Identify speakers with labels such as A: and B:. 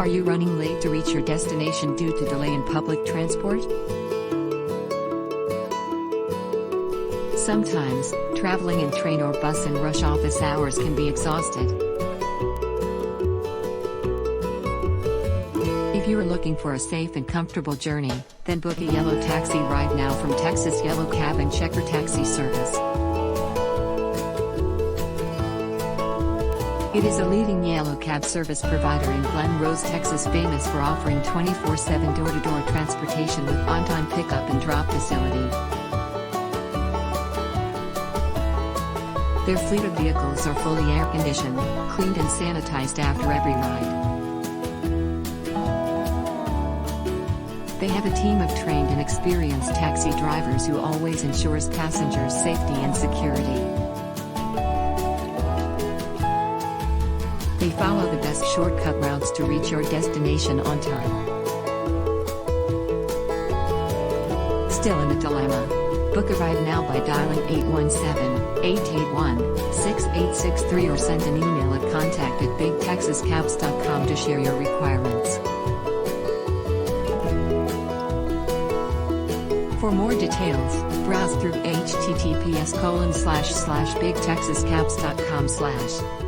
A: Are you running late to reach your destination due to delay in public transport? Sometimes, traveling in train or bus in rush office hours can be exhausted. If you are looking for a safe and comfortable journey, then book a yellow taxi ride now from Texas Yellow Cab and Checker Taxi Service. It is a leading yellow cab service provider in Glen, Texas, famous for offering 24/7 door-to-door transportation with on-time pickup and drop facility. Their fleet of vehicles are fully air-conditioned, cleaned and sanitized after every ride. They have a team of trained and experienced taxi drivers who always ensures passengers' safety and security. They follow the best shortcut routes to reach your destination on time. Still in a dilemma? Book a ride now by dialing 817-881-6863 or send an email at contact@bigtexascabs.com to share your requirements. For more details, browse through https://bigtexascabs.com/.